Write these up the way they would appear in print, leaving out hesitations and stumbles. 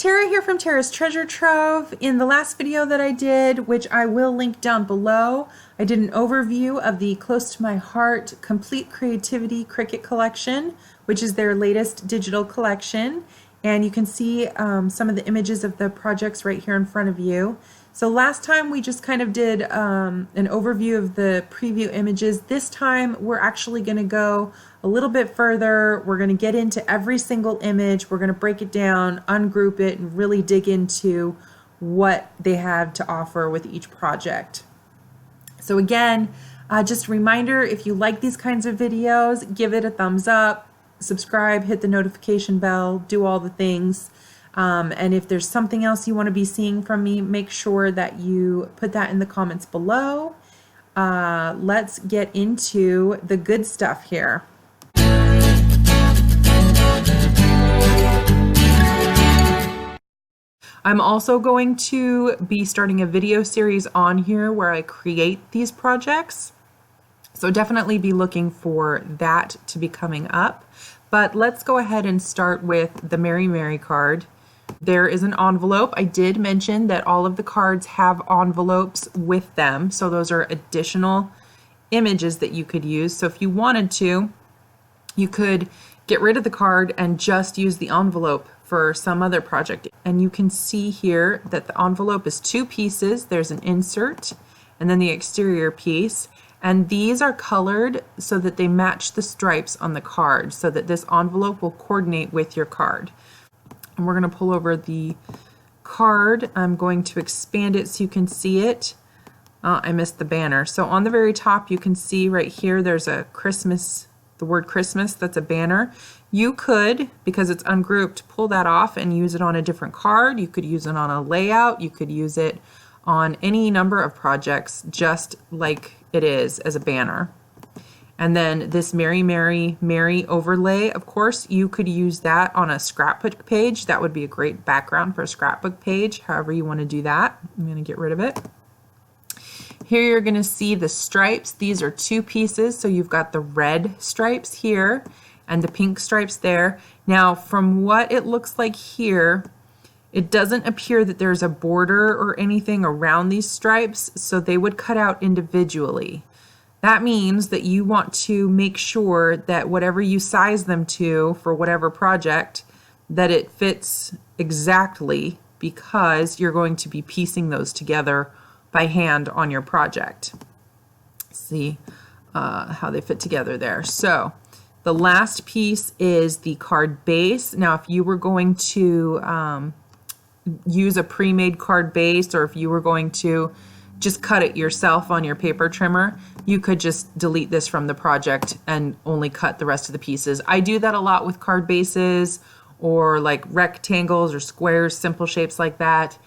Tara here from Tara's Treasure Trove. In the last video that I did, which I will link down below, I did an overview of the Close to My Heart Complete Creativity Cricut Collection, which is their latest digital collection. And you can see some of the images of the projects right here in front of you. So last time we just kind of did an overview of the preview images. This time we're actually going to go a little bit further. We're going to get into every single image. We're going to break it down, ungroup it, and really dig into what they have to offer with each project. So again, just a reminder, if you like these kinds of videos, give it a thumbs up, subscribe, hit the notification bell, do all the things. And if there's something else you want to be seeing from me, make sure that you put that in the comments below. Let's get into the good stuff here. I'm also going to be starting a video series on here where I create these projects. So definitely be looking for that to be coming up. But let's go ahead and start with the Mary Mary card. There is an envelope. I did mention that all of the cards have envelopes with them. So those are additional images that you could use. So if you wanted to, you could get rid of the card and just use the envelope for some other project. And you can see here that the envelope is two pieces. There's an insert and then the exterior piece. And these are colored so that they match the stripes on the card so that this envelope will coordinate with your card. And we're going to pull over the card. I'm going to expand it so you can see it. I missed the banner. So on the very top, you can see right here, there's a Christmas, the word Christmas, that's a banner. You could, because it's ungrouped, pull that off and use it on a different card. You could use it on a layout. You could use it on any number of projects, just like it is as a banner. And then this Mary Mary Mary overlay, of course, you could use that on a scrapbook page. That would be a great background for a scrapbook page, however you want to do that. I'm going to get rid of it. Here you're going to see the stripes. These are two pieces, so you've got the red stripes here and the pink stripes there. Now, from what it looks like here, it doesn't appear that there's a border or anything around these stripes, so they would cut out individually. That means that you want to make sure that whatever you size them to for whatever project, that it fits exactly, because you're going to be piecing those together by hand on your project. See how they fit together there. So the last piece is the card base. Now, if you were going to use a pre-made card base, or if you were going to just cut it yourself on your paper trimmer, you could just delete this from the project and only cut the rest of the pieces. I do that a lot with card bases or like rectangles or squares, simple shapes like that,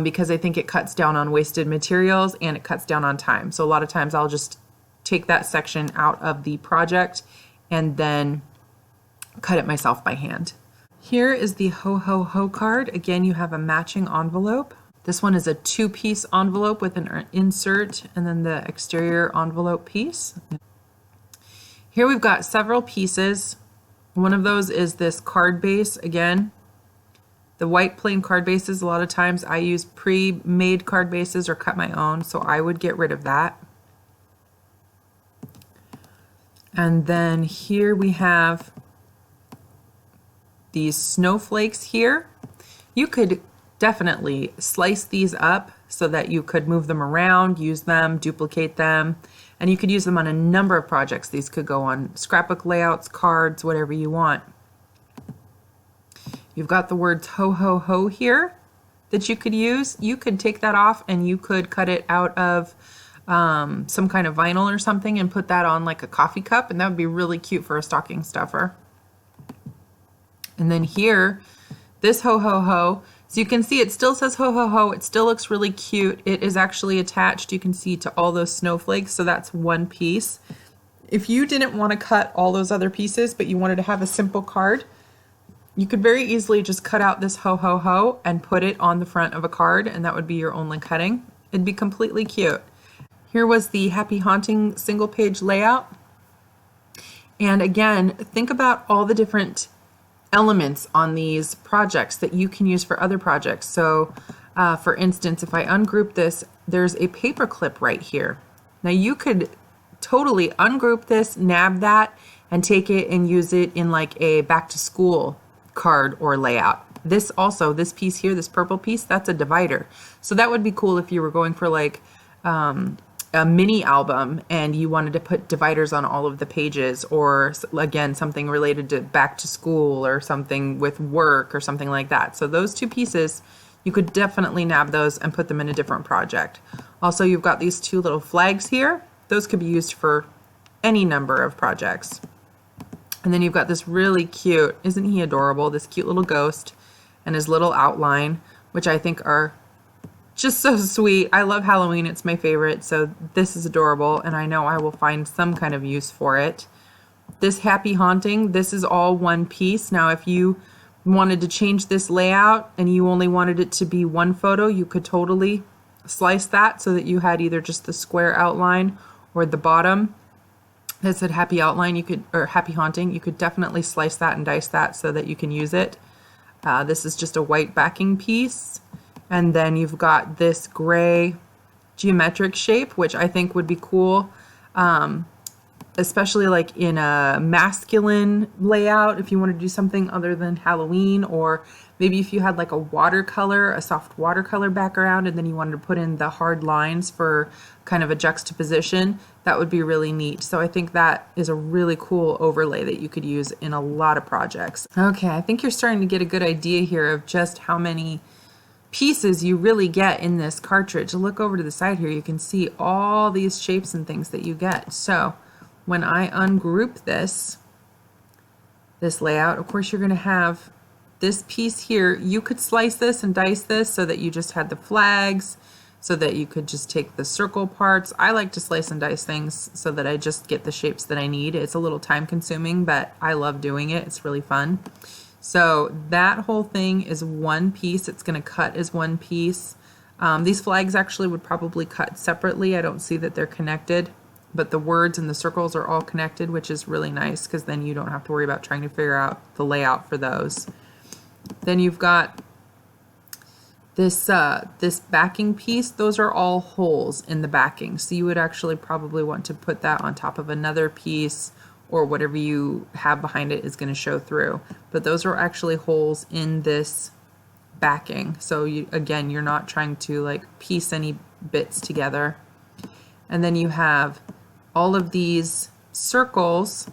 because I think it cuts down on wasted materials and it cuts down on time. So a lot of times I'll just take that section out of the project and then cut it myself by hand. Here is the Ho Ho Ho card. Again, you have a matching envelope. This one is a two-piece envelope with an insert and then the exterior envelope piece. Here we've got several pieces. One of those is this card base again. The white plain card bases, a lot of times I use pre-made card bases or cut my own, so I would get rid of that. And then here we have these snowflakes here. You could definitely slice these up so that you could move them around, use them, duplicate them, and you could use them on a number of projects. These could go on scrapbook layouts, cards, whatever you want. You've got the words ho ho ho here that you could use. You could take that off and you could cut it out of some kind of vinyl or something and put that on like a coffee cup, and that would be really cute for a stocking stuffer. And then here, this ho ho ho, so you can see it still says ho ho ho. It still looks really cute. It is actually attached, you can see, to all those snowflakes, so that's one piece. If you didn't want to cut all those other pieces, but you wanted to have a simple card, you could very easily just cut out this ho ho ho and put it on the front of a card, and that would be your only cutting. It'd be completely cute. Here was the Happy Haunting single page layout. And again, think about all the different elements on these projects that you can use for other projects. So for instance, if I ungroup this, there's a paper clip right here. Now you could totally ungroup this, nab that, and take it and use it in like a back to school card or layout. This also, this piece here, this purple piece, that's a divider. So that would be cool if you were going for like a mini album and you wanted to put dividers on all of the pages, or again, something related to back to school or something with work or something like that. So those two pieces, you could definitely nab those and put them in a different project. Also, you've got these two little flags here. Those could be used for any number of projects. And then you've got this really cute, isn't he adorable, this cute little ghost and his little outline, which I think are just so sweet. I love Halloween, it's my favorite, so this is adorable, and I know I will find some kind of use for it. This Happy Haunting, this is all one piece. Now if you wanted to change this layout and you only wanted it to be one photo, you could totally slice that so that you had either just the square outline or the bottom that said Happy Outline, you could, or Happy Haunting, you could definitely slice that and dice that so that you can use it. This is just a white backing piece. And then you've got this gray geometric shape, which I think would be cool, especially like in a masculine layout, if you want to do something other than Halloween, or maybe if you had like a watercolor, a soft watercolor background, and then you wanted to put in the hard lines for kind of a juxtaposition, that would be really neat. So I think that is a really cool overlay that you could use in a lot of projects. Okay, I think you're starting to get a good idea here of just how many pieces you really get in this cartridge. Look over to the side here, you can see all these shapes and things that you get. So when I ungroup this layout, of course you're going to have this piece here. You could slice this and dice this so that you just had the flags, so that you could just take the circle parts. I like to slice and dice things so that I just get the shapes that I need. It's a little time consuming, but I love doing it. It's really fun. So that whole thing is one piece. It's going to cut as one piece. These flags actually would probably cut separately. I don't see that they're connected, but the words and the circles are all connected, which is really nice because then you don't have to worry about trying to figure out the layout for those. Then you've got this backing piece. Those are all holes in the backing. So you would actually probably want to put that on top of another piece, or whatever you have behind it is going to show through. But those are actually holes in this backing. So you, again, you're not trying to like piece any bits together. And then you have all of these circles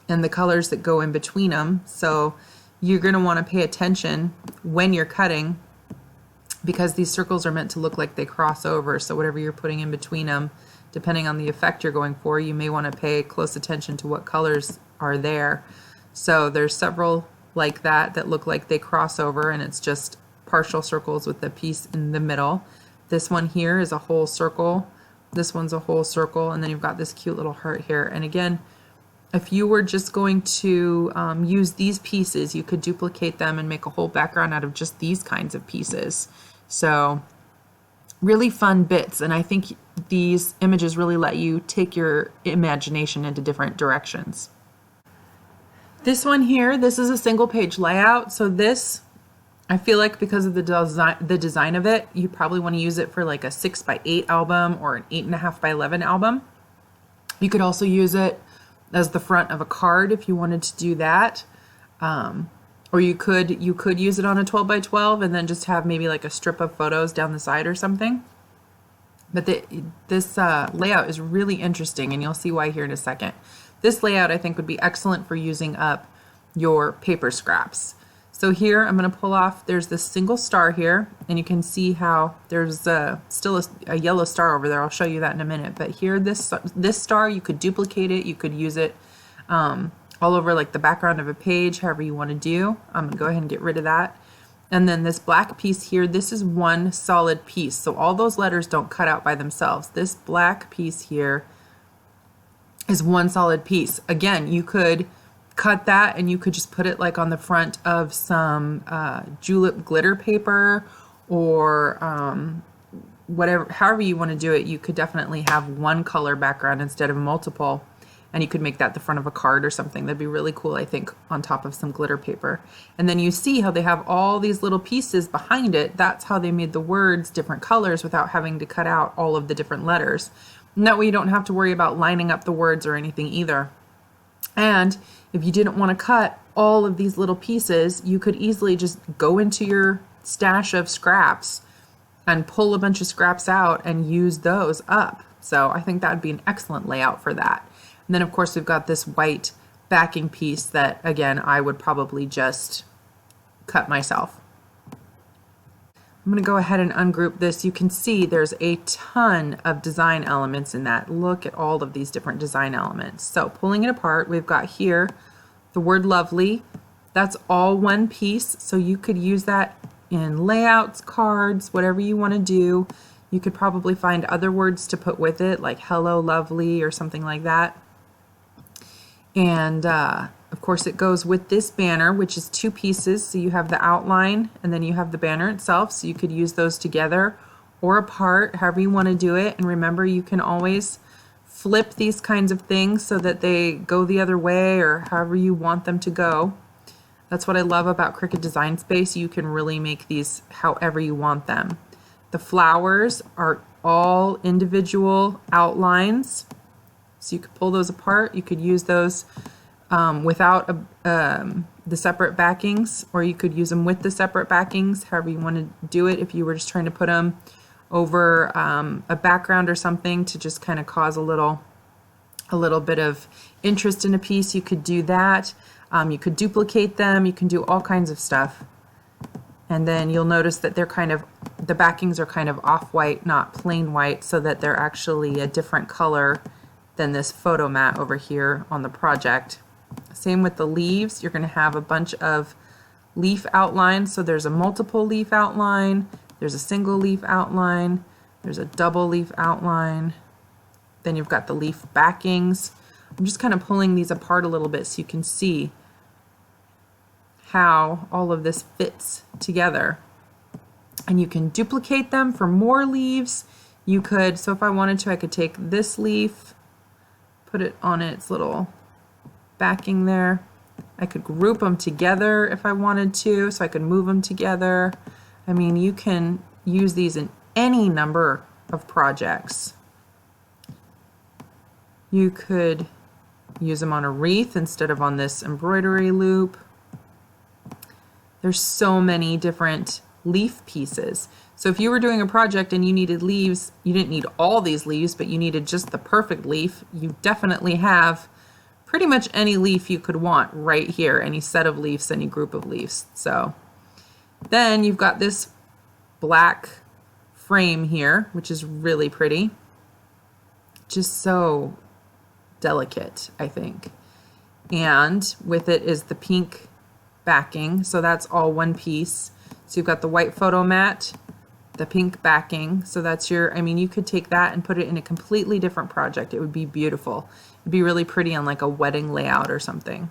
and the colors that go in between them. So you're going to want to pay attention when you're cutting, because these circles are meant to look like they cross over. So whatever you're putting in between them, depending on the effect you're going for, you may want to pay close attention to what colors are there. So there's several like that that look like they cross over, and it's just partial circles with the piece in the middle. This one here is a whole circle. This one's a whole circle, and then you've got this cute little heart here. And again, if you were just going to use these pieces, you could duplicate them and make a whole background out of just these kinds of pieces. So really fun bits, and I think these images really let you take your imagination into different directions. This one here, this is a single page layout. So this, I feel like because of the design of it, you probably want to use it for like a 6x8 album or an 8.5x11 album. You could also use it as the front of a card if you wanted to do that. Or you could use it on a 12x12 and then just have maybe like a strip of photos down the side or something. But this layout is really interesting, and you'll see why here in a second. This layout I think would be excellent for using up your paper scraps. So here I'm going to pull off, there's this single star here, and you can see how there's still a yellow star over there. I'll show you that in a minute. But here, this star, you could duplicate it, you could use it all over like the background of a page, however you want to do. I'm going to go ahead and get rid of that. And then this black piece here, this is one solid piece. So all those letters don't cut out by themselves. This black piece here is one solid piece. Again, you could cut that and you could just put it like on the front of some julep glitter paper, or whatever, however you want to do it. You could definitely have one color background instead of multiple. And you could make that the front of a card or something. That'd be really cool, I think, on top of some glitter paper. And then you see how they have all these little pieces behind it. That's how they made the words different colors without having to cut out all of the different letters. And that way you don't have to worry about lining up the words or anything either. And if you didn't want to cut all of these little pieces, you could easily just go into your stash of scraps and pull a bunch of scraps out and use those up. So I think that would be an excellent layout for that. And then of course we've got this white backing piece that, again, I would probably just cut myself. I'm going to go ahead and ungroup this. You can see there's a ton of design elements in that. Look at all of these different design elements. So pulling it apart, we've got here the word lovely. That's all one piece, so you could use that in layouts, cards, whatever you want to do. You could probably find other words to put with it, like hello lovely or something like that. And of course it goes with this banner, which is two pieces. So you have the outline and then you have the banner itself. So you could use those together or apart, however you want to do it. And remember, you can always flip these kinds of things so that they go the other way or however you want them to go. That's what I love about Cricut Design Space. You can really make these however you want them. The flowers are all individual outlines. So you could pull those apart. You could use those without the separate backings, or you could use them with the separate backings, however you want to do it. If you were just trying to put them over a background or something to just kind of cause a little bit of interest in a piece, you could do that. You could duplicate them. You can do all kinds of stuff. And then you'll notice that they're the backings are kind of off-white, not plain white, so that they're actually a different color than this photo mat over here on the project. Same with the leaves. You're going to have a bunch of leaf outlines. So there's a multiple leaf outline, there's a single leaf outline, there's a double leaf outline, then you've got the leaf backings. I'm just kind of pulling these apart a little bit so you can see how all of this fits together. And you can duplicate them for more leaves. You could, so if I wanted to, I could take this leaf, put it on its little backing there. I could group them together if I wanted to, so I could move them together. I mean, you can use these in any number of projects. You could use them on a wreath instead of on this embroidery loop. There's so many different leaf pieces. So if you were doing a project and you needed leaves, you didn't need all these leaves, but you needed just the perfect leaf, you definitely have pretty much any leaf you could want right here, any set of leaves, any group of leaves. So then you've got this black frame here, which is really pretty. Just so delicate, I think. And with it is the pink backing, so that's all one piece. So you've got the white photo mat, the pink backing, so that's your, I mean, you could take that and put it in a completely different project. It would be beautiful. It'd be really pretty on like a wedding layout or something.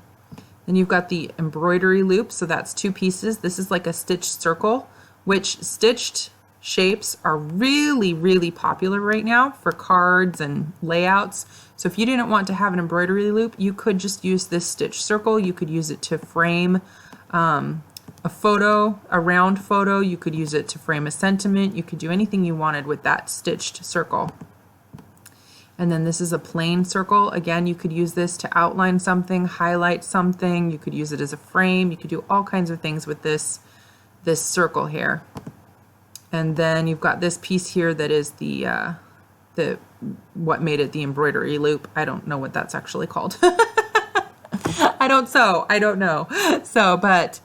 Then you've got the embroidery loop, so that's two pieces. This is like a stitched circle, which stitched shapes are really, really popular right now for cards and layouts. So if you didn't want to have an embroidery loop, you could just use this stitched circle. You could use it to frame a photo, a round photo. You could use it to frame a sentiment. You could do anything you wanted with that stitched circle. And then this is a plain circle. Again, you could use this to outline something, highlight something. You could use it as a frame. You could do all kinds of things with this circle here. And then you've got this piece here that is the what made it the embroidery loop. I don't know what that's actually called. I don't sew. I don't know. So, but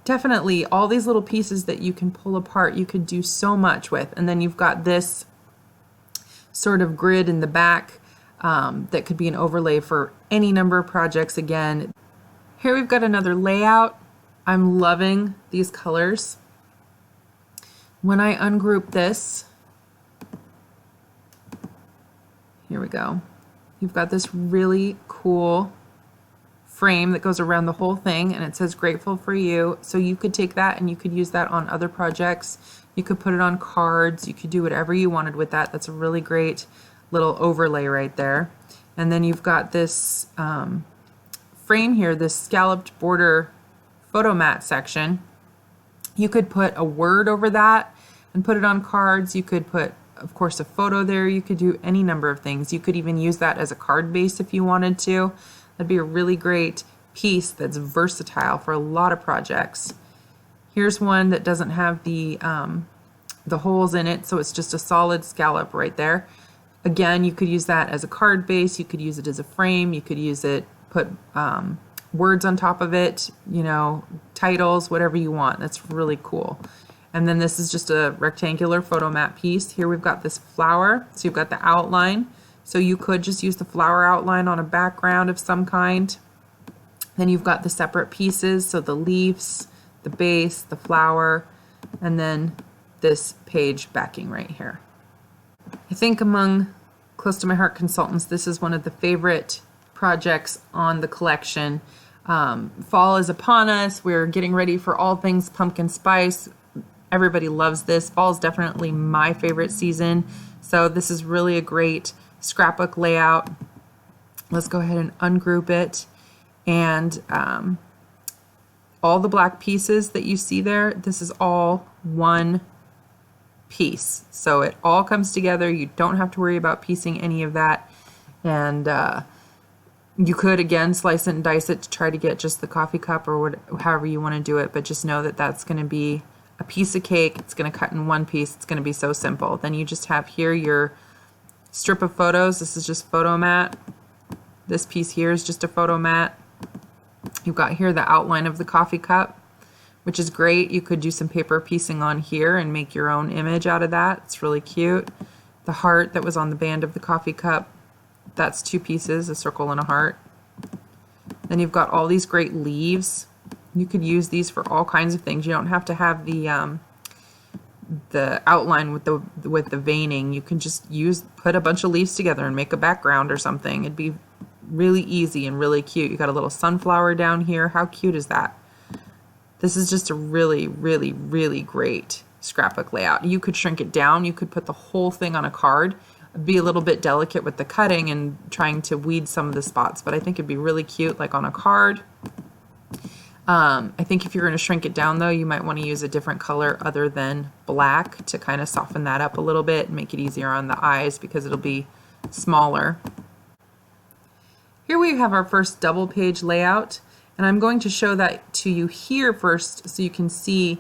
definitely all these little pieces that you can pull apart, you could do so much with. And then you've got this sort of grid in the back that could be an overlay for any number of projects. Again, here we've got another layout. I'm loving these colors. When I ungroup this, here we go. You've got this really cool frame that goes around the whole thing, and it says grateful for you. So you could take that and you could use that on other projects. You could put it on cards. You could do whatever you wanted with that. That's a really great little overlay right there. And then you've got this frame here, this scalloped border photo mat section. You could put a word over that and put it on cards. You could put, of course, a photo there. You could do any number of things. You could even use that as a card base if you wanted to. That'd be a really great piece that's versatile for a lot of projects. Here's one that doesn't have the holes in it, so it's just a solid scallop right there. Again, you could use that as a card base. You could use it as a frame. You could use it, put words on top of it, you know, titles, whatever you want. That's really cool. And then this is just a rectangular photo mat piece. Here we've got this flower. So you've got the outline. So you could just use the flower outline on a background of some kind. Then you've got the separate pieces. So the leaves, the base, the flower, and then this page backing right here. I think among Close to My Heart consultants, this is one of the favorite projects on the collection. Fall is upon us. We're getting ready for all things pumpkin spice. Everybody loves this. Fall is definitely my favorite season. So this is really a great scrapbook layout. Let's go ahead and ungroup it. And all the black pieces that you see there, this is all one piece. So it all comes together. You don't have to worry about piecing any of that. And you could, again, slice it and dice it to try to get just the coffee cup or however you want to do it, but just know that that's going to be a piece of cake. It's going to cut in one piece. It's going to be so simple. Then you just have here your strip of photos. This is just photo mat. This piece here is just a photo mat. You've got here the outline of the coffee cup, which is great. You could do some paper piecing on here and make your own image out of that. It's really cute. The heart that was on the band of the coffee cup, that's two pieces, a circle and a heart. Then you've got all these great leaves. You could use these for all kinds of things. You don't have to have the outline with the veining. You can just put a bunch of leaves together and make a background or something. It'd be really easy and really cute. You got a little sunflower down here. How cute is that? This is just a really, really, really great scrapbook layout. You could shrink it down. You could put the whole thing on a card. Be a little bit delicate with the cutting and trying to weed some of the spots, but I think it'd be really cute like on a card. I think if you're going to shrink it down though, you might want to use a different color other than black to kind of soften that up a little bit and make it easier on the eyes because it'll be smaller. Here we have our first double page layout, and I'm going to show that to you here first so you can see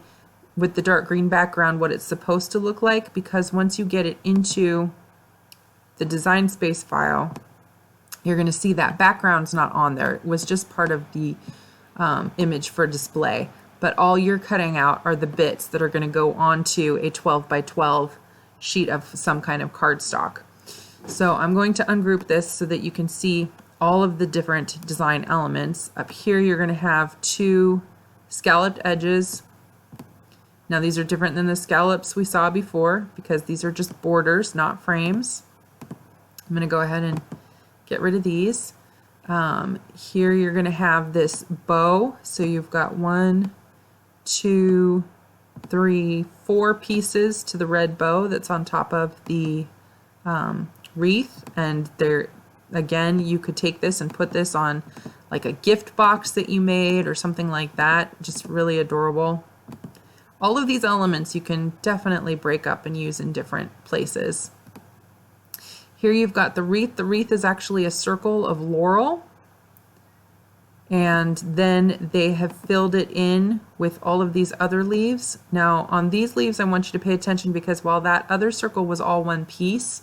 with the dark green background what it's supposed to look like, because once you get it into the Design Space file, you're going to see that background's not on there. It was just part of the image for display, but all you're cutting out are the bits that are going to go onto a 12 by 12 sheet of some kind of cardstock. So I'm going to ungroup this so that you can see all of the different design elements. Up here you're going to have two scalloped edges. Now these are different than the scallops we saw before because these are just borders, not frames. I'm going to go ahead and get rid of these. Here you're going to have this bow. So you've got 1, 2, 3, 4 pieces to the red bow that's on top of the wreath. And there, again, you could take this and put this on like a gift box that you made or something like that. Just really adorable. All of these elements you can definitely break up and use in different places. Here you've got the wreath. The wreath is actually a circle of laurel, and then they have filled it in with all of these other leaves. Now on these leaves I want you to pay attention because while that other circle was all one piece,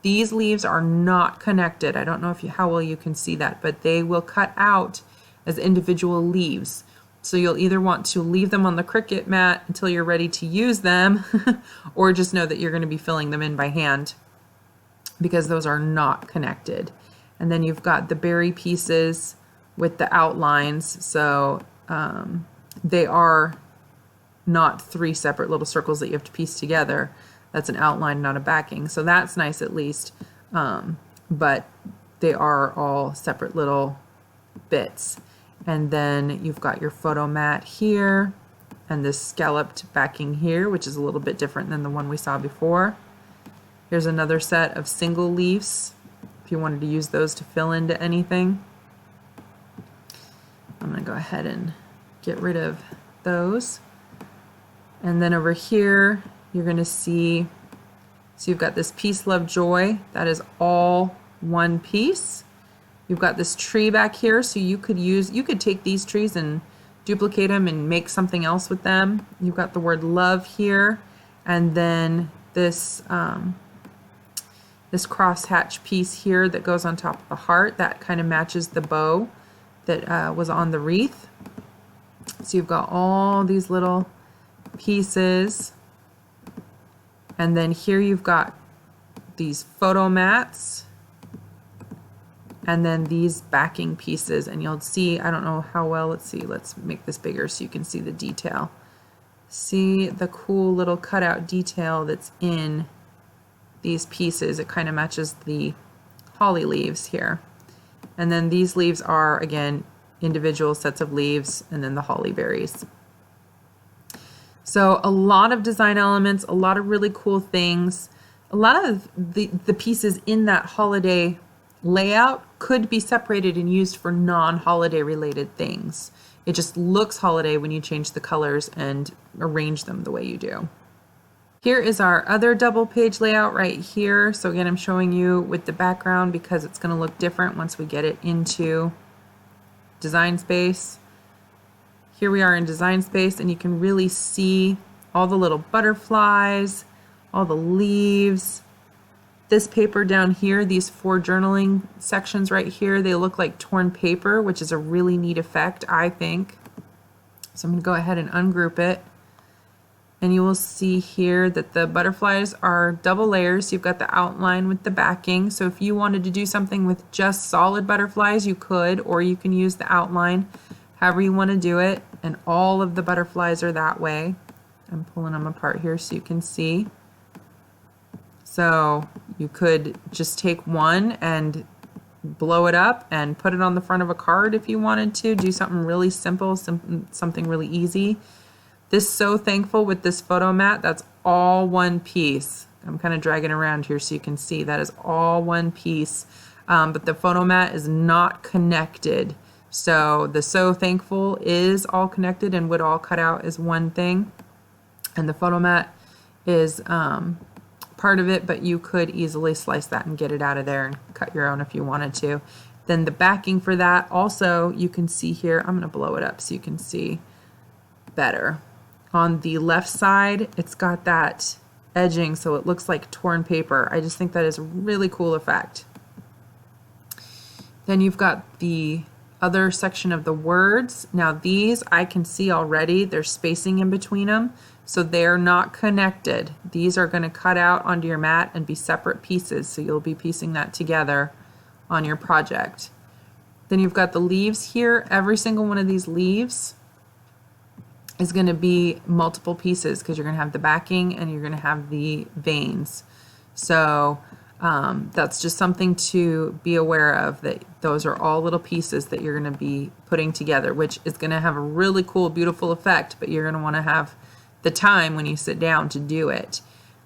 these leaves are not connected. I don't know how well you can see that, but they will cut out as individual leaves. So you'll either want to leave them on the Cricut mat until you're ready to use them or just know that you're going to be filling them in by hand, because those are not connected. And then you've got the berry pieces with the outlines. So they are not 3 separate little circles that you have to piece together. That's an outline, not a backing. So that's nice at least. But they are all separate little bits. And then you've got your photo mat here and this scalloped backing here, which is a little bit different than the one we saw before. Here's another set of single leaves if you wanted to use those to fill into anything. I'm going to go ahead and get rid of those. And then over here, you're going to see, so you've got this Peace, Love, Joy. That is all one piece. You've got this tree back here, so you could take these trees and duplicate them and make something else with them. You've got the word love here, and then this this crosshatch piece here that goes on top of the heart that kind of matches the bow that was on the wreath. So you've got all these little pieces, and then here you've got these photo mats, and then these backing pieces, and you'll see, I don't know how well, let's see, let's make this bigger so you can see the detail. See the cool little cutout detail that's in these pieces. It kind of matches the holly leaves here. And then these leaves are, again, individual sets of leaves, and then the holly berries. So a lot of design elements, a lot of really cool things. A lot of the pieces in that holiday layout could be separated and used for non-holiday related things. It just looks holiday when you change the colors and arrange them the way you do. Here is our other double page layout right here. So again, I'm showing you with the background because it's going to look different once we get it into Design Space. Here we are in Design Space, and you can really see all the little butterflies, all the leaves. This paper down here, these 4 journaling sections right here, they look like torn paper, which is a really neat effect, I think. So I'm going to go ahead and ungroup it. And you will see here that the butterflies are double layers. You've got the outline with the backing. So if you wanted to do something with just solid butterflies, you could, or you can use the outline, however you want to do it. And all of the butterflies are that way. I'm pulling them apart here so you can see. So you could just take one and blow it up and put it on the front of a card if you wanted to. Do something really simple, something really easy. This So Thankful with this photo mat, that's all one piece. I'm kind of dragging around here so you can see that is all one piece. But the photo mat is not connected. So the So Thankful is all connected and would all cut out as one thing. And the photo mat is part of it, but you could easily slice that and get it out of there and cut your own if you wanted to. Then the backing for that also, you can see here, I'm going to blow it up so you can see better. On the left side, it's got that edging so it looks like torn paper. I just think that is a really cool effect. Then you've got the other section of the words. Now these I can see already, there's spacing in between them, so they're not connected. These are going to cut out onto your mat and be separate pieces, so you'll be piecing that together on your project. Then you've got the leaves here. Every single one of these leaves is going to be multiple pieces because you're going to have the backing and you're going to have the veins. So that's just something to be aware of, that those are all little pieces that you're going to be putting together, which is going to have a really cool, beautiful effect, but you're going to want to have the time when you sit down to do it.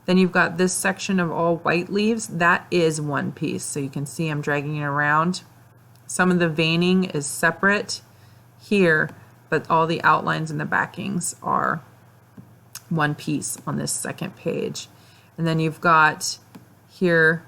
Then you've got this section of all white leaves. That is one piece. So you can see I'm dragging it around. Some of the veining is separate here, but all the outlines and the backings are one piece on this second page. And then you've got here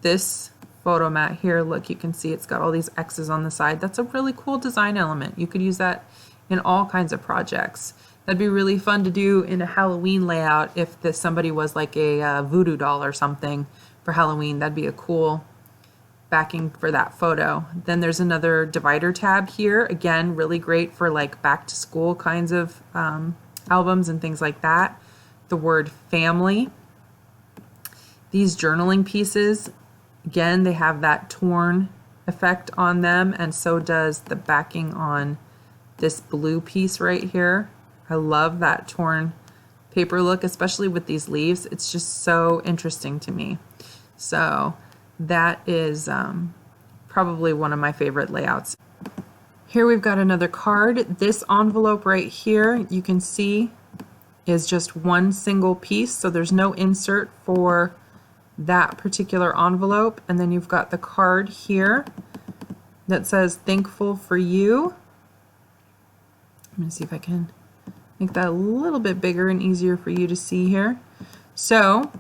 this photo mat here. Look, you can see it's got all these X's on the side. That's a really cool design element. You could use that in all kinds of projects. That'd be really fun to do in a Halloween layout if somebody was like a voodoo doll or something for Halloween. That'd be a cool backing for that photo. Then there's another divider tab here. Again, really great for like back to school kinds of albums and things like that. The word family. These journaling pieces, again, they have that torn effect on them, and so does the backing on this blue piece right here. I love that torn paper look, especially with these leaves. It's just so interesting to me. So that is probably one of my favorite layouts. Here we've got another card. This envelope right here, you can see, is just one single piece, so there's no insert for that particular envelope, and then you've got the card here that says thankful for you. I'm going to see if I can make that a little bit bigger and easier for you to see here. So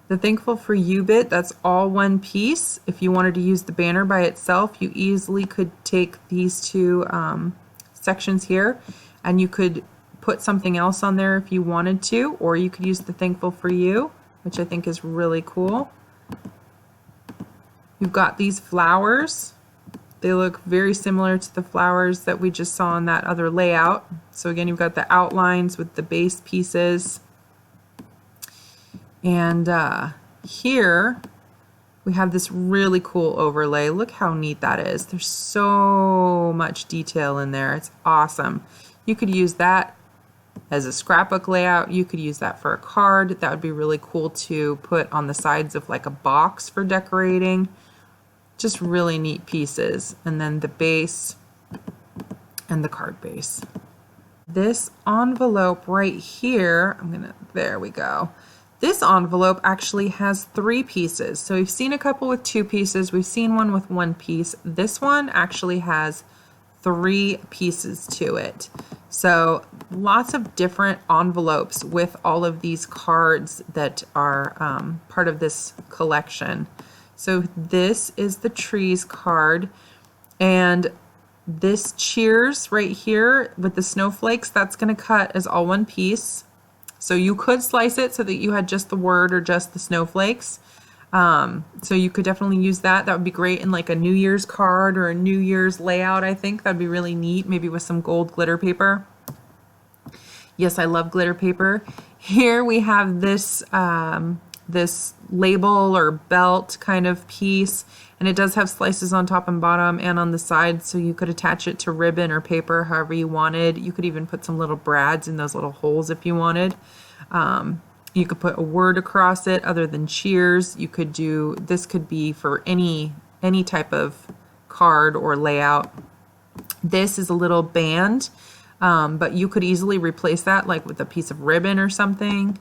the thankful for you bit, that's all one piece. If you wanted to use the banner by itself, you easily could take these two sections here and you could put something else on there if you wanted to, or you could use the thankful for you, which I think is really cool. You've got these flowers. They look very similar to the flowers that we just saw in that other layout. So again, you've got the outlines with the base pieces. And here we have this really cool overlay. Look how neat that is. There's so much detail in there. It's awesome. You could use that as a scrapbook layout. You could use that for a card. That would be really cool to put on the sides of like a box for decorating. Just really neat pieces. And then the base and the card base. This envelope right here, there we go. This envelope actually has 3 pieces. So we've seen a couple with 2 pieces. We've seen one with 1 piece. This one actually has 3 pieces to it. So lots of different envelopes with all of these cards that are part of this collection. So this is the trees card, and this cheers right here with the snowflakes, that's going to cut as all one piece. So you could slice it so that you had just the word or just the snowflakes. So you could definitely use that. That would be great in like a New Year's card or a New Year's layout. I think that'd be really neat, maybe with some gold glitter paper. Yes, I love glitter paper. Here we have this this label or belt kind of piece, and it does have slices on top and bottom and on the side, so you could attach it to ribbon or paper however you wanted. You could even put some little brads in those little holes if you wanted. You could put a word across it other than cheers. You could do, this could be for any type of card or layout. This is a little band, but you could easily replace that like with a piece of ribbon or something.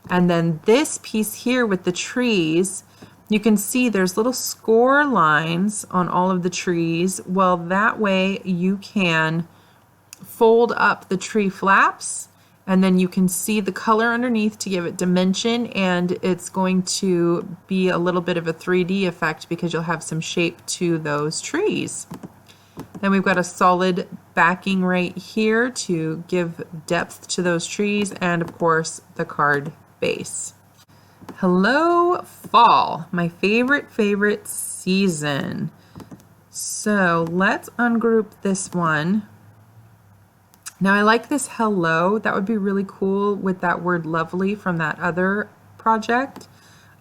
And then this piece here with the trees, you can see there's little score lines on all of the trees. Well, that way you can fold up the tree flaps, and then you can see the color underneath to give it dimension, and it's going to be a little bit of a 3D effect because you'll have some shape to those trees. Then we've got a solid backing right here to give depth to those trees, and of course the card base. Hello, fall, my favorite season. So let's ungroup this one. Now I like this hello. That would be really cool with that word lovely from that other project.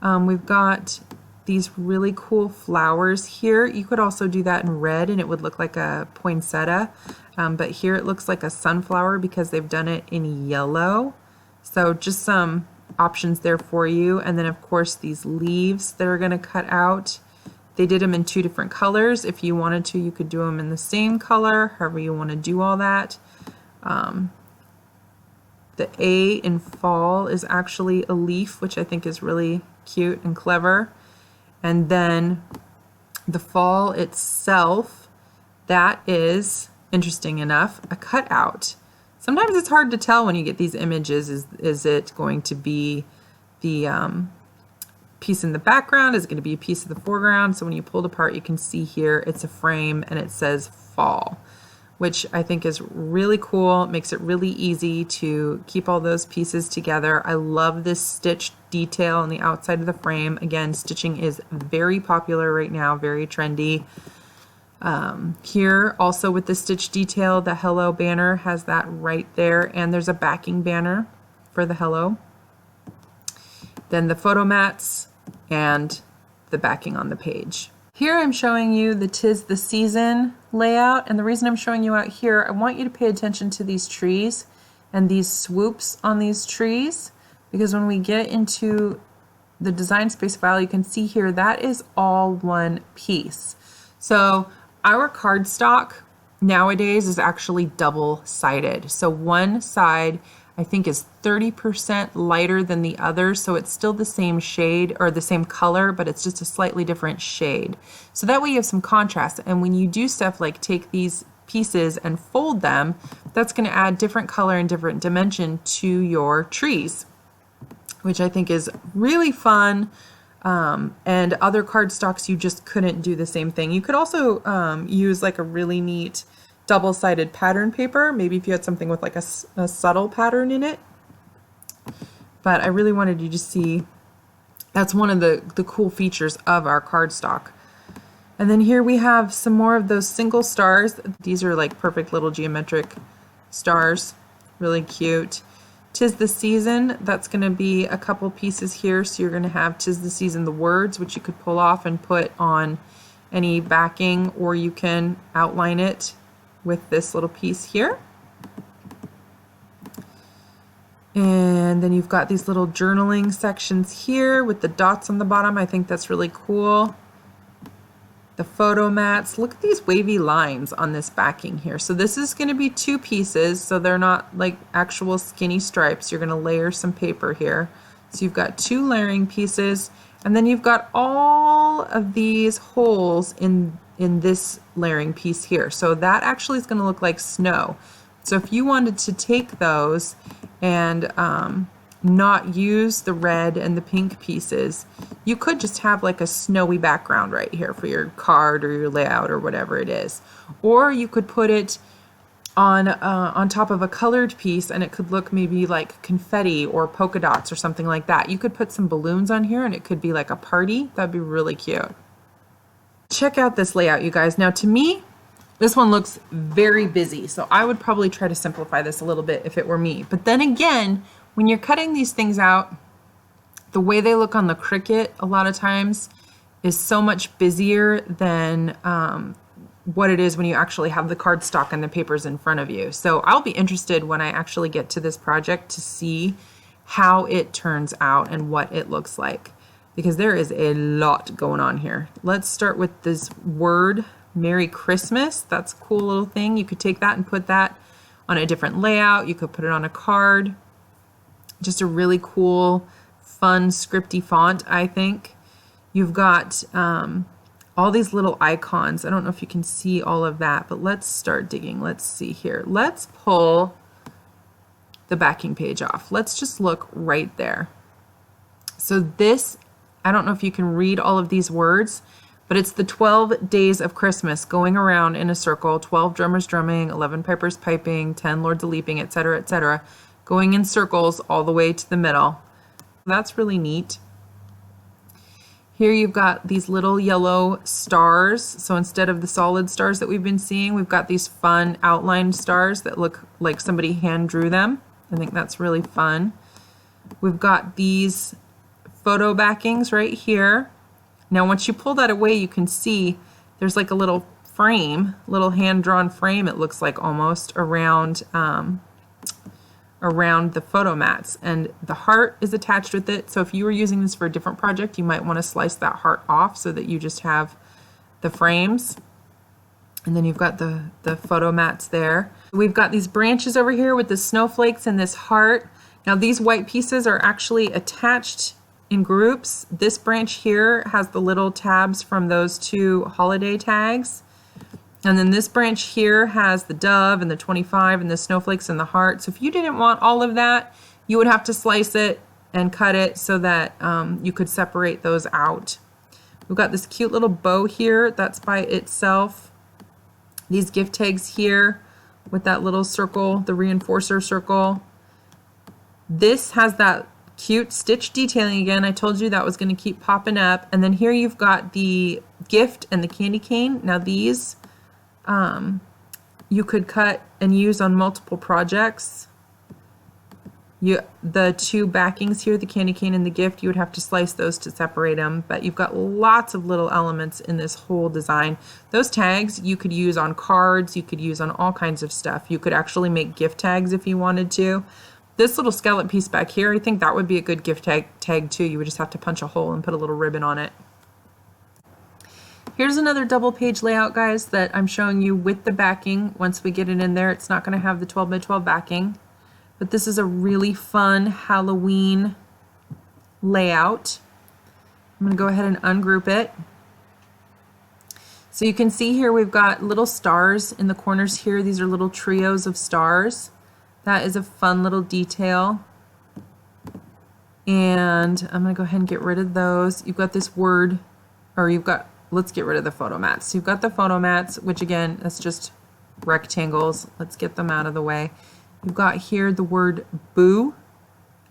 We've got these really cool flowers here. You could also do that in red and it would look like a poinsettia, but here it looks like a sunflower because they've done it in yellow. So just some options there for you. And then of course these leaves that are going to cut out, they did them in 2 different colors. If you wanted to, you could do them in the same color, however you want to do all that. The A in fall is actually a leaf, which I think is really cute and clever. And then the fall itself, that is, interesting enough, a cutout. Sometimes it's hard to tell when you get these images. Is it going to be the piece in the background? Is it going to be a piece of the foreground? So when you pull it apart, you can see here it's a frame and it says fall, which I think is really cool. It makes it really easy to keep all those pieces together. I love this stitch detail on the outside of the frame. Again, stitching is very popular right now, very trendy. Here also with the stitch detail, the hello banner has that right there, and there's a backing banner for the hello. Then the photo mats and the backing on the page. Here I'm showing you the 'Tis the Season layout, and the reason I'm showing you out here, I want you to pay attention to these trees and these swoops on these trees, because when we get into the Design Space file, you can see here that is all one piece. So our cardstock nowadays is actually double-sided. So one side I think is 30% lighter than the other, so it's still the same shade or the same color, but it's just a slightly different shade. So that way you have some contrast, and when you do stuff like take these pieces and fold them, that's going to add different color and different dimension to your trees, which I think is really fun. And other cardstocks, you just couldn't do the same thing. You could also use like a really neat double-sided pattern paper, maybe if you had something with like a subtle pattern in it. But I really wanted you to see that's one of the cool features of our cardstock. And then here we have some more of those single stars. These are like perfect little geometric stars, really cute. 'Tis the Season, that's going to be a couple pieces here. So you're going to have 'Tis the Season, the words, which you could pull off and put on any backing, or you can outline it with this little piece here. And then you've got these little journaling sections here with the dots on the bottom. I think that's really cool. The photo mats, look at these wavy lines on this backing here. So this is going to be two pieces, so they're not like actual skinny stripes. You're going to layer some paper here. So you've got two layering pieces, and then you've got all of these holes in this layering piece here. So that actually is going to look like snow. So if you wanted to take those and not use the red and the pink pieces, you could just have like a snowy background right here for your card or your layout or whatever it is. Or you could put it on top of a colored piece, and it could look maybe like confetti or polka dots or something like that. You could put some balloons on here and it could be like a party. That'd be really cute. Check out this layout, you guys. Now to me, this one looks very busy, so I would probably try to simplify this a little bit if it were me. But then again, when you're cutting these things out, the way they look on the Cricut a lot of times is so much busier than what it is when you actually have the cardstock and the papers in front of you. So I'll be interested when I actually get to this project to see how it turns out and what it looks like, because there is a lot going on here. Let's start with this word, Merry Christmas. That's a cool little thing. You could take that and put that on a different layout. You could put it on a card. Just a really cool, fun, scripty font, I think. You've got all these little icons. I don't know if you can see all of that, but let's start digging. Let's see here. Let's pull the backing page off. Let's just look right there. So this, I don't know if you can read all of these words, but it's the 12 days of Christmas going around in a circle, 12 drummers drumming, 11 pipers piping, 10 lords a-leaping, etc., etc., going in circles all the way to the middle. That's really neat. Here you've got these little yellow stars. So instead of the solid stars that we've been seeing, we've got these fun outlined stars that look like somebody hand drew them. I think that's really fun. We've got these photo backings right here. Now once you pull that away, you can see there's like a little frame, little hand-drawn frame, it looks like almost, around around the photo mats, and the heart is attached with it. So if you were using this for a different project, you might want to slice that heart off so that you just have the frames. And then you've got the photo mats there. We've got these branches over here with the snowflakes and this heart. Now these white pieces are actually attached in groups. This branch here has the little tabs from those two holiday tags. And then this branch here has the dove and the 25 and the snowflakes and the heart. So if you didn't want all of that, you would have to slice it and cut it so that you could separate those out. We've got this cute little bow here that's by itself. These gift tags here with that little circle, the reinforcer circle. This has that cute stitch detailing again. I told you that was going to keep popping up. And then here you've got the gift and the candy cane. Now these you could cut and use on multiple projects. The two backings here, the candy cane and the gift, you would have to slice those to separate them, but you've got lots of little elements in this whole design. Those tags you could use on cards, you could use on all kinds of stuff. You could actually make gift tags if you wanted to. This little scallop piece back here, I think that would be a good gift tag too. You would just have to punch a hole and put a little ribbon on it. Here's another double page layout, guys, that I'm showing you with the backing. Once we get it in there, it's not going to have the 12 by 12 backing. but this is a really fun Halloween layout. I'm going to go ahead and ungroup it. So you can see here we've got little stars in the corners here. These are little trios of stars. That is a fun little detail. And I'm going to go ahead and get rid of those. You've got this word, or you've got, let's get rid of the photo mats. So you've got the photo mats, which again, that's just rectangles. Let's get them out of the way. You've got here the word boo.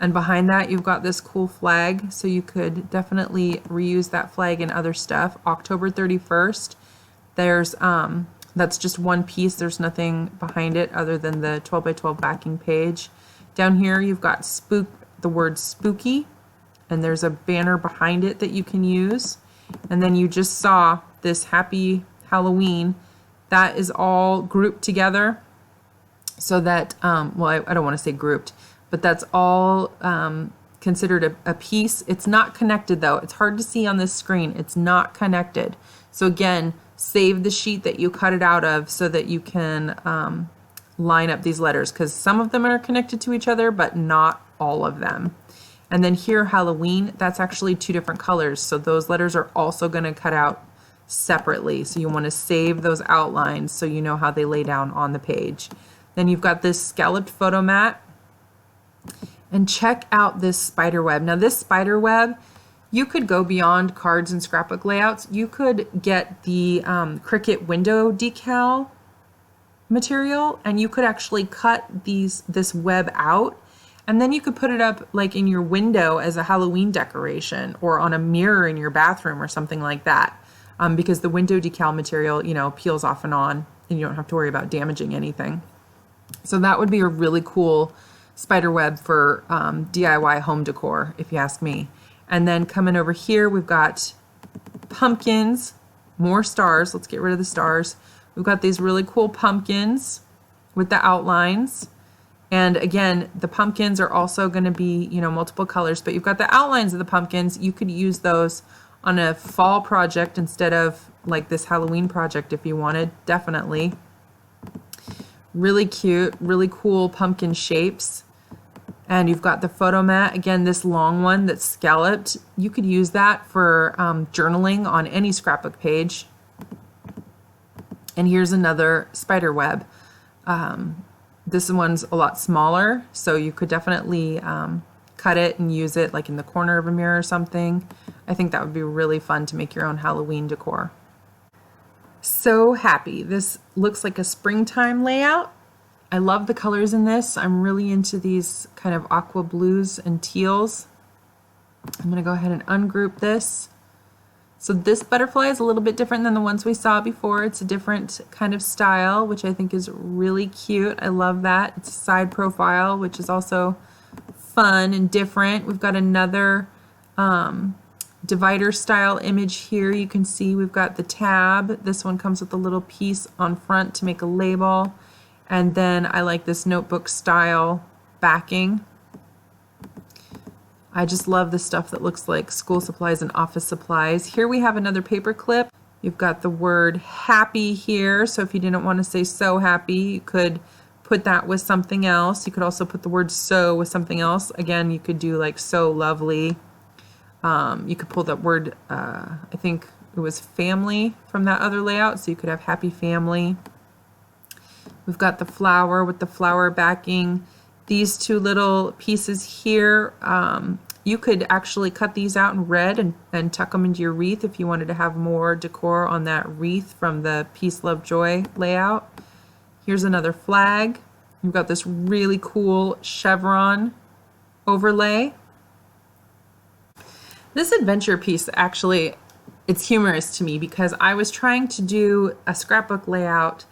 And behind that, you've got this cool flag. So you could definitely reuse that flag in other stuff. October 31st. There's, that's just one piece. There's nothing behind it other than the 12 by 12 backing page. Down here, you've got the word spooky, and there's a banner behind it that you can use. And then you just saw this happy Halloween. That is all grouped together so that, well, I don't want to say grouped, but that's all considered a piece. It's not connected though. It's hard to see on this screen. It's not connected. So again, save the sheet that you cut it out of so that you can line up these letters, because some of them are connected to each other, but not all of them. And then here, Halloween, that's actually two different colors. So those letters are also going to cut out separately. So you want to save those outlines so you know how they lay down on the page. Then you've got this scalloped photo mat. And check out this spider web. Now this spider web, you could go beyond cards and scrapbook layouts. You could get the Cricut window decal material, and you could actually cut this web out, and then you could put it up like in your window as a Halloween decoration, or on a mirror in your bathroom or something like that, because the window decal material, you know, peels off and on, and you don't have to worry about damaging anything. So that would be a really cool spider web for DIY home decor, if you ask me. And then coming over here, we've got pumpkins, more stars. Let's get rid of the stars. We've got these really cool pumpkins with the outlines. And again, the pumpkins are also going to be, you know, multiple colors, but you've got the outlines of the pumpkins. You could use those on a fall project instead of like this Halloween project if you wanted, definitely. Really cute, really cool pumpkin shapes. And you've got the photo mat, again, this long one that's scalloped. You could use that for journaling on any scrapbook page. And here's another spider web. This one's a lot smaller, so you could definitely cut it and use it like in the corner of a mirror or something. I think that would be really fun to make your own Halloween decor. So happy. This looks like a springtime layout. I love the colors in this. I'm really into these kind of aqua blues and teals. I'm going to go ahead and ungroup this. So this butterfly is a little bit different than the ones we saw before. It's a different kind of style, which I think is really cute. I love that. It's a side profile, which is also fun and different. We've got another divider style image here. You can see we've got the tab. This one comes with a little piece on front to make a label. And then I like this notebook style backing. I just love the stuff that looks like school supplies and office supplies. Here we have another paper clip. You've got the word happy here. So if you didn't want to say so happy, you could put that with something else. You could also put the word so with something else. Again, you could do like so lovely. You could pull that word, I think it was family from that other layout. So you could have happy family. We've got the flower with the flower backing. These two little pieces here, you could actually cut these out in red and tuck them into your wreath if you wanted to have more decor on that wreath from the Peace, Love, Joy layout. Here's another flag. You've got this really cool chevron overlay. This adventure piece actually, it's humorous to me because I was trying to do a scrapbook layout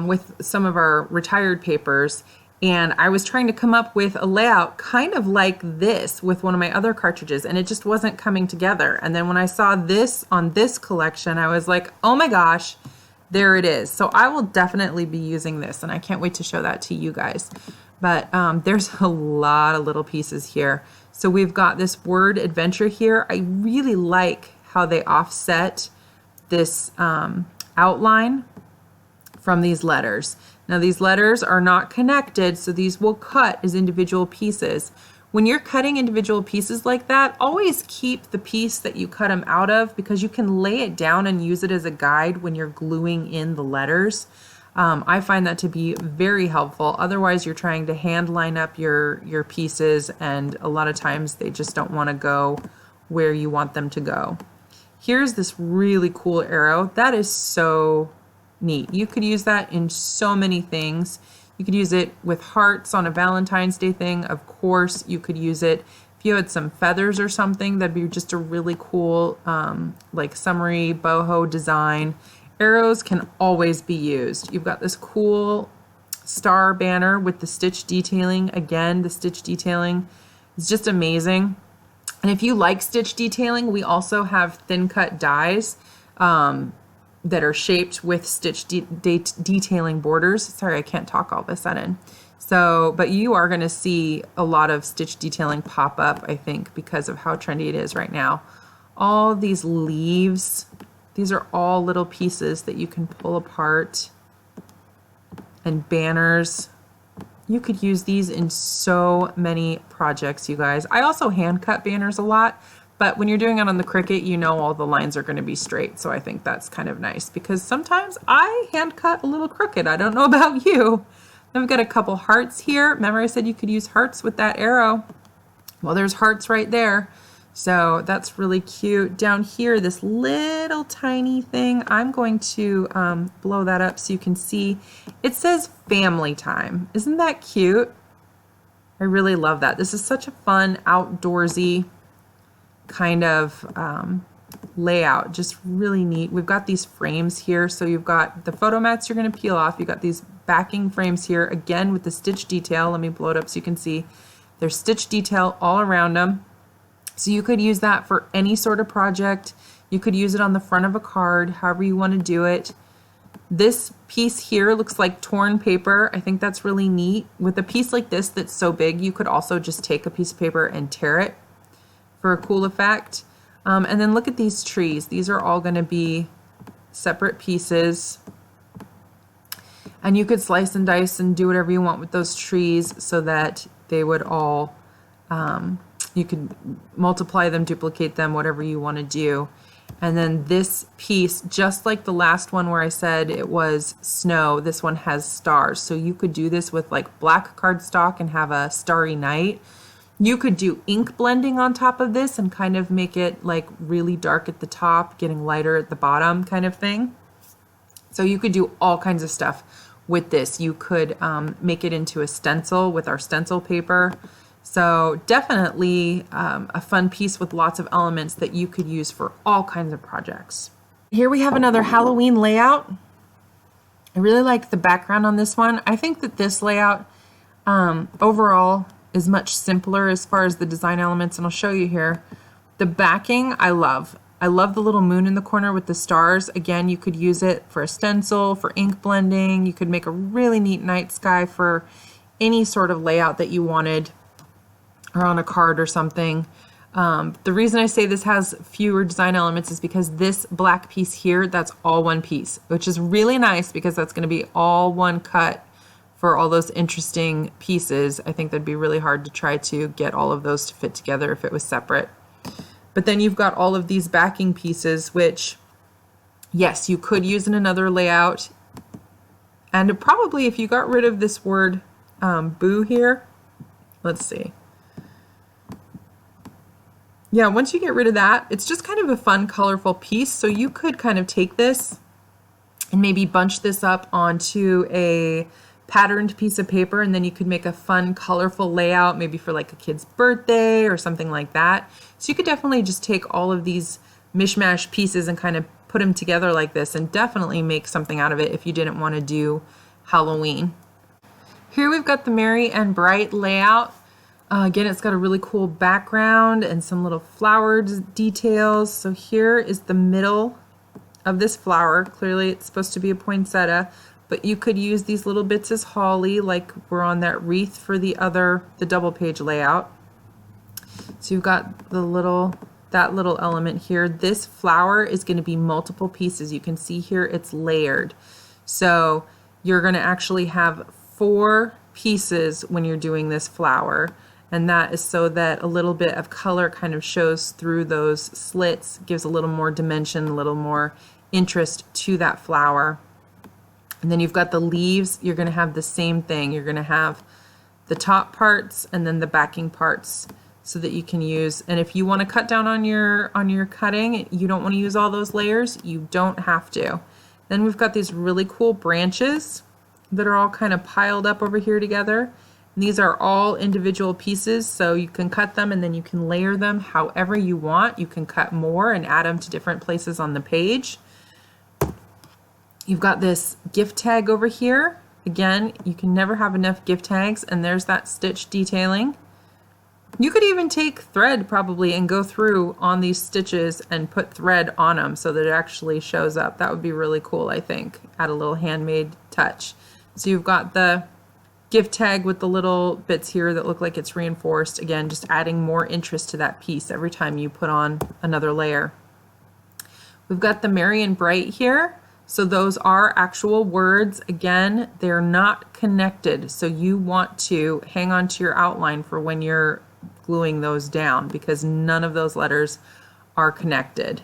with some of our retired papers, and I was trying to come up with a layout kind of like this with one of my other cartridges, and it just wasn't coming together. And then when I saw this on this collection, I was like, oh my gosh, there it is. So I will definitely be using this, and I can't wait to show that to you guys. But there's a lot of little pieces here. So we've got this word adventure here. I really like how they offset this outline from these letters. Now these letters are not connected, so these will cut as individual pieces. When you're cutting individual pieces like that, always keep the piece that you cut them out of, because you can lay it down and use it as a guide when you're gluing in the letters. I find that to be very helpful. Otherwise, you're trying to hand line up your pieces, and a lot of times they just don't want to go where you want them to go. Here's this really cool arrow. That is so neat. You could use that in so many things. You could use it with hearts on a Valentine's Day thing. Of course, you could use it if you had some feathers or something. That'd be just a really cool like summery boho design. Arrows can always be used. You've got this cool star banner with the stitch detailing. Again, the stitch detailing is just amazing. And if you like stitch detailing, we also have thin cut dies that are shaped with stitch detailing borders. Sorry, I can't talk all of a sudden. So, but you are going to see a lot of stitch detailing pop up, I think, because of how trendy it is right now. All these leaves, these are all little pieces that you can pull apart, and banners. You could use these in so many projects, you guys. I also hand cut banners a lot, but when you're doing it on the Cricut, you know all the lines are going to be straight. So I think that's kind of nice, because sometimes I hand cut a little crooked. I don't know about you. Then we've got a couple hearts here. Remember I said you could use hearts with that arrow? Well, there's hearts right there. So that's really cute. Down here, this little tiny thing, I'm going to blow that up so you can see. It says family time. Isn't that cute? I really love that. This is such a fun outdoorsy kind of layout, just really neat. We've got these frames here. So you've got the photo mats you're going to peel off. You've got these backing frames here, again with the stitch detail. Let me blow it up so you can see. There's stitch detail all around them. So you could use that for any sort of project. You could use it on the front of a card, however you want to do it. This piece here looks like torn paper. I think that's really neat. With a piece like this that's so big, you could also just take a piece of paper and tear it for a cool effect. And then look at these trees. These are all going to be separate pieces. And you could slice and dice and do whatever you want with those trees so that they would all you could multiply them, duplicate them, whatever you want to do. And then this piece, just like the last one where I said it was snow, this one has stars. So you could do this with like black cardstock and have a starry night. You could do ink blending on top of this and kind of make it like really dark at the top, getting lighter at the bottom kind of thing. So you could do all kinds of stuff with this. You could make it into a stencil with our stencil paper. So definitely a fun piece with lots of elements that you could use for all kinds of projects. Here we have another Halloween layout. I really like the background on this one. I think that this layout overall is much simpler as far as the design elements, and I'll show you here. The backing I love. I love the little moon in the corner with the stars. Again, you could use it for a stencil, for ink blending. You could make a really neat night sky for any sort of layout that you wanted, or on a card or something. The reason I say this has fewer design elements is because this black piece here, that's all one piece, which is really nice because that's going to be all one cut for all those interesting pieces. I think that'd be really hard to try to get all of those to fit together if it was separate. But then you've got all of these backing pieces, which, yes, you could use in another layout. And probably if you got rid of this word boo here, let's see. Yeah, once you get rid of that, it's just kind of a fun, colorful piece. So you could kind of take this and maybe bunch this up onto a patterned piece of paper, and then you could make a fun, colorful layout, maybe for like a kid's birthday or something like that. So you could definitely just take all of these mishmash pieces and kind of put them together like this and definitely make something out of it if you didn't want to do Halloween. Here we've got the Merry and Bright layout. Again, it's got a really cool background and some little flower details. So here is the middle of this flower. Clearly it's supposed to be a poinsettia, but you could use these little bits as holly like we're on that wreath for the double page layout. So you've got that little element here. This flower is going to be multiple pieces. You can see here it's layered. So you're going to actually have 4 pieces when you're doing this flower, and that is so that a little bit of color kind of shows through those slits, gives a little more dimension, a little more interest to that flower. And then you've got the leaves. You're going to have the same thing. You're going to have the top parts and then the backing parts, so that you can use, and if you want to cut down on your cutting, you don't want to use all those layers, you don't have to. Then we've got these really cool branches that are all kind of piled up over here together. And these are all individual pieces, so you can cut them and then you can layer them however you want. You can cut more and add them to different places on the page. You've got this gift tag over here. Again, you can never have enough gift tags, and there's that stitch detailing. You could even take thread probably and go through on these stitches and put thread on them so that it actually shows up. That would be really cool, I think. Add a little handmade touch. So you've got the gift tag with the little bits here that look like it's reinforced. Again, just adding more interest to that piece every time you put on another layer. We've got the merry and bright here. So those are actual words. Again, they're not connected. So you want to hang on to your outline for when you're gluing those down, because none of those letters are connected.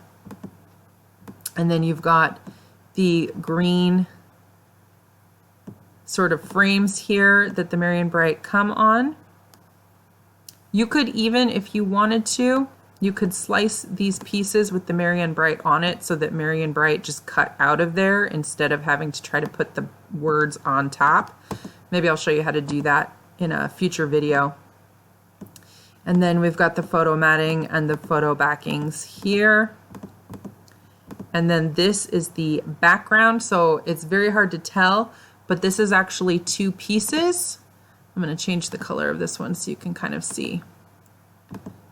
And then you've got the green sort of frames here that the merry and bright come on. You could even, if you wanted to, you could slice these pieces with the merry and bright on it so that merry and bright just cut out of there instead of having to try to put the words on top. Maybe I'll show you how to do that in a future video. And then we've got the photo matting and the photo backings here. And then this is the background, so it's very hard to tell, but this is actually 2 pieces. I'm going to change the color of this one so you can kind of see.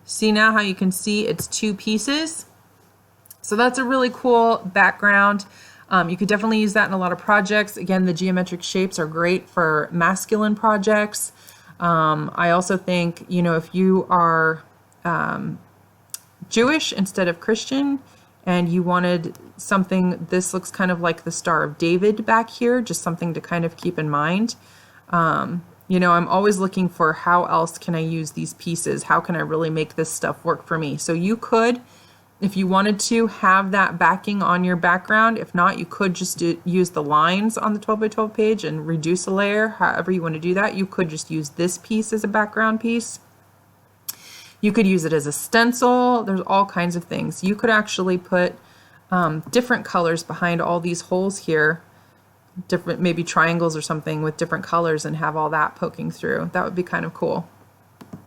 See now how you can see it's 2 pieces? So that's a really cool background. You could definitely use that in a lot of projects. Again, the geometric shapes are great for masculine projects. I also think, you know, if you are Jewish instead of Christian and you wanted something, this looks kind of like the Star of David back here, just something to kind of keep in mind. You know, I'm always looking for how else can I use these pieces? How can I really make this stuff work for me? So you could, if you wanted to, have that backing on your background. If not, you could just use the lines on the 12 by 12 page and reduce a layer. However you want to do that, you could just use this piece as a background piece. You could use it as a stencil. There's all kinds of things. You could actually put different colors behind all these holes here, different maybe triangles or something with different colors, and have all that poking through. That would be kind of cool.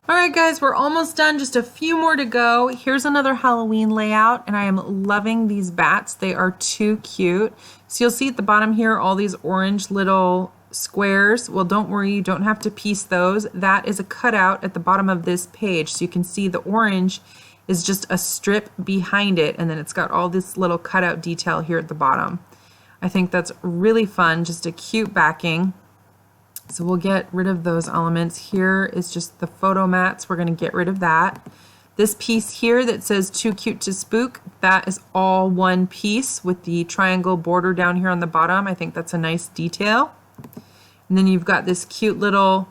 All right, guys, we're almost done. Just a few more to go. Here's another Halloween layout, and I am loving these bats. They are too cute. So you'll see at the bottom here all these orange little squares. Well, don't worry, you don't have to piece those. That is a cutout at the bottom of this page. So you can see the orange is just a strip behind it, and then it's got all this little cutout detail here at the bottom. I think that's really fun, just a cute backing. So we'll get rid of those elements. Here is just the photo mats. We're going to get rid of that. This piece here that says too cute to spook, that is all one piece with the triangle border down here on the bottom. I think that's a nice detail. And then you've got this cute little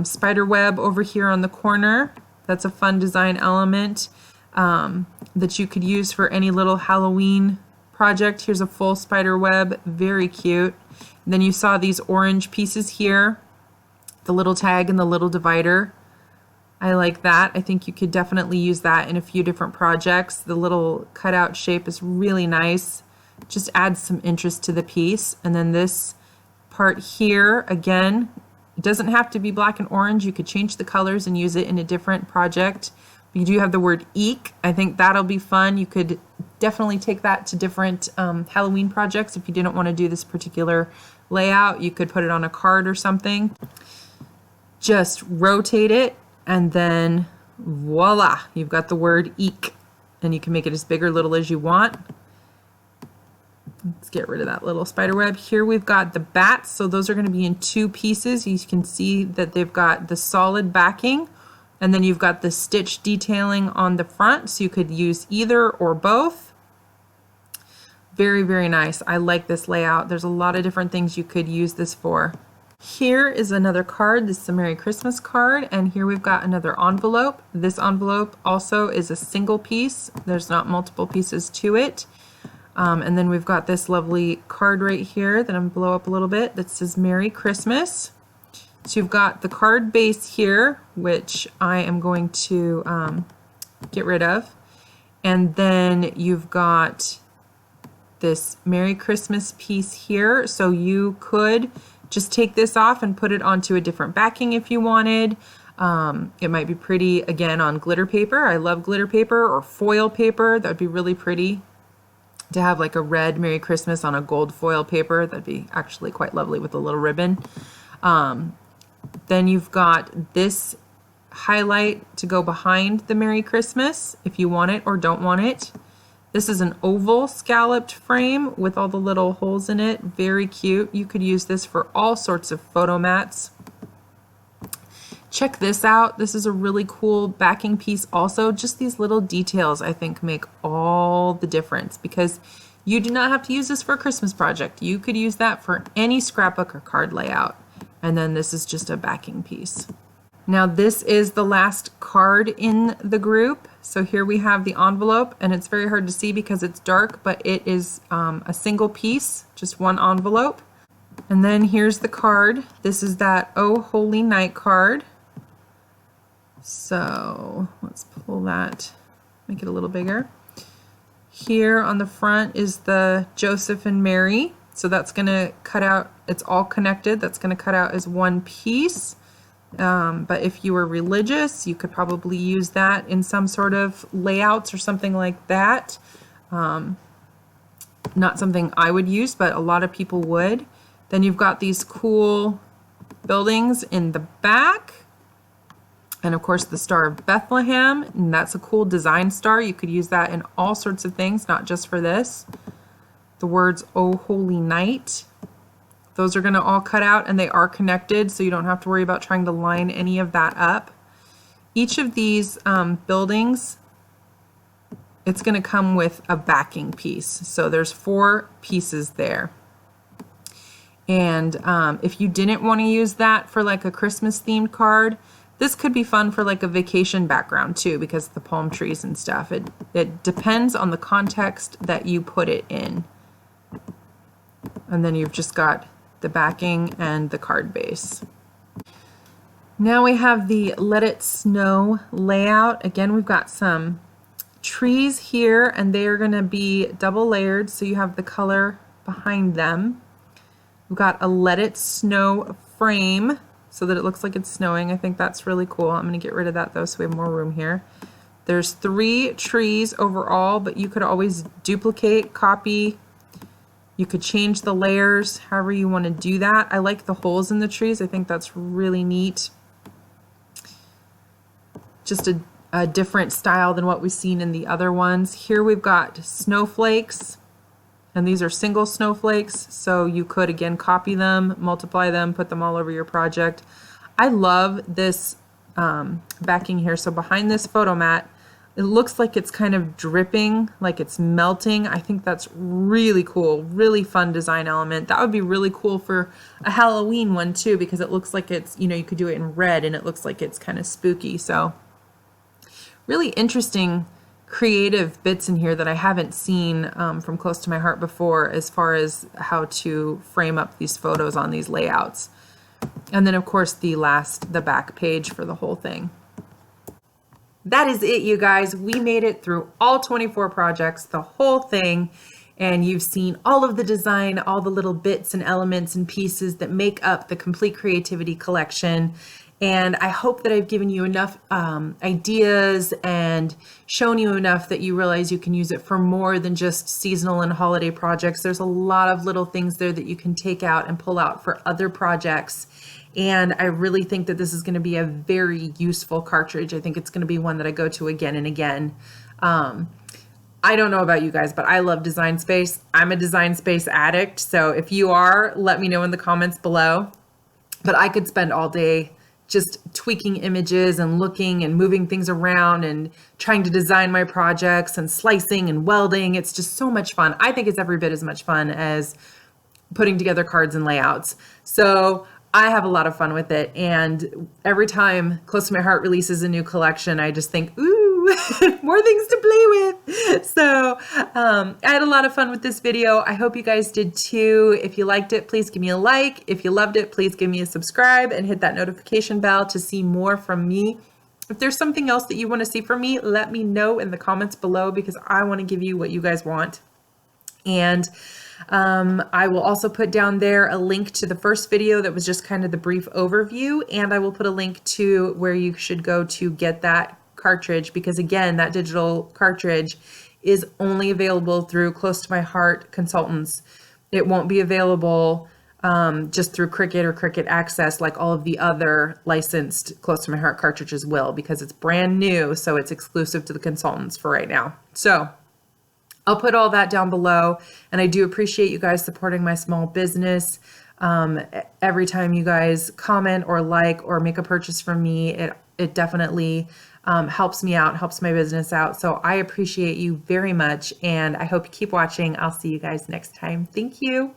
spider web over here on the corner. That's a fun design element that you could use for any little Halloween project. Here's a full spider web, very cute. And then you saw these orange pieces here, the little tag and the little divider. I like that. I think you could definitely use that in a few different projects. The little cutout shape is really nice. Just adds some interest to the piece. And then this part here, again, it doesn't have to be black and orange. You could change the colors and use it in a different project. You do have the word eek. I think that'll be fun. You could definitely take that to different Halloween projects. If you didn't want to do this particular layout, you could put it on a card or something. Just rotate it, and then voila, you've got the word eek, and you can make it as big or little as you want. Let's get rid of that little spider web. Here we've got the bats, so those are going to be in 2 pieces. You can see that they've got the solid backing, and then you've got the stitch detailing on the front, so you could use either or both. Very, very nice. I like this layout. There's a lot of different things you could use this for. Here is another card. This is a Merry Christmas card, and here we've got another envelope. This envelope also is a single piece. There's not multiple pieces to it. And then we've got this lovely card right here that I'm going to blow up a little bit that says Merry Christmas. So you've got the card base here, which I am going to get rid of. And then you've got this Merry Christmas piece here. So you could just take this off and put it onto a different backing if you wanted. It might be pretty, again, on glitter paper. I love glitter paper, or foil paper. That would be really pretty to have like a red Merry Christmas on a gold foil paper. That'd be actually quite lovely with a little ribbon. Then you've got this highlight to go behind the Merry Christmas if you want it or don't want it. This is an oval scalloped frame with all the little holes in it. Very cute. You could use this for all sorts of photo mats. Check this out. This is a really cool backing piece also. Just these little details I think make all the difference, because you do not have to use this for a Christmas project. You could use that for any scrapbook or card layout. And then this is just a backing piece. Now this is the last card in the group. So here we have the envelope, and it's very hard to see because it's dark, but it is a single piece, just one envelope. And then here's the card. This is that Oh Holy Night card. So let's pull that, make it a little bigger. Here on the front is the Joseph and Mary. So that's going to cut out, it's all connected. That's going to cut out as one piece. But if you were religious, you could probably use that in some sort of layouts or something like that. Not something I would use, but a lot of people would. Then you've got these cool buildings in the back. And of course the Star of Bethlehem, and that's a cool design star. You could use that in all sorts of things, not just for this. The words Oh Holy Night. Those are going to all cut out, and they are connected, so you don't have to worry about trying to line any of that up. Each of these buildings, it's going to come with a backing piece. So there's 4 pieces there. And if you didn't want to use that for like a Christmas themed card, this could be fun for like a vacation background too, because of the palm trees and stuff. It depends on the context that you put it in. And then you've just got the backing and the card base. Now we have the Let It Snow layout. Again, we've got some trees here, and they are going to be double layered, so you have the color behind them. We've got a Let It Snow frame so that it looks like it's snowing. I think that's really cool. I'm going to get rid of that though, so we have more room here. There's 3 trees overall, but you could always duplicate, copy. You could change the layers however you want to do that. I like the holes in the trees. I think that's really neat. Just a different style than what we've seen in the other ones. Here we've got snowflakes, and these are single snowflakes, so you could again copy them, multiply them, put them all over your project. I love this backing here. So behind this photo mat, it looks like it's kind of dripping, like it's melting. I think that's really cool, really fun design element. That would be really cool for a Halloween one too, because it looks like it's, you know, you could do it in red and it looks like it's kind of spooky. So really interesting creative bits in here that I haven't seen from close to my heart before, as far as how to frame up these photos on these layouts. And then of course the back page for the whole thing. That is it, you guys. We made it through all 24 projects, the whole thing, and you've seen all of the design, all the little bits and elements and pieces that make up the Complete Creativity Collection. And I hope that I've given you enough ideas and shown you enough that you realize you can use it for more than just seasonal and holiday projects. There's a lot of little things there that you can take out and pull out for other projects. And I really think that this is going to be a very useful cartridge. I think it's going to be one that I go to again and again. I don't know about you guys, but I love Design Space. I'm a Design Space addict. So if you are, let me know in the comments below. But I could spend all day just tweaking images and looking and moving things around and trying to design my projects and slicing and welding. It's just so much fun. I think it's every bit as much fun as putting together cards and layouts. So I have a lot of fun with it. And every time Close to My Heart releases a new collection, I just think, ooh, more things to play with. So I had a lot of fun with this video. I hope you guys did too. If you liked it, please give me a like. If you loved it, please give me a subscribe and hit that notification bell to see more from me. If there's something else that you want to see from me, let me know in the comments below, because I want to give you what you guys want. And I will also put down there a link to the first video that was just kind of the brief overview, and I will put a link to where you should go to get that cartridge, because again, that digital cartridge is only available through Close to My Heart consultants. It won't be available just through Cricut or Cricut Access like all of the other licensed Close to My Heart cartridges will, because it's brand new, so it's exclusive to the consultants for right now. So I'll put all that down below, and I do appreciate you guys supporting my small business. Every time you guys comment or like or make a purchase from me, it definitely helps me out, helps my business out. So I appreciate you very much, and I hope you keep watching. I'll see you guys next time. Thank you.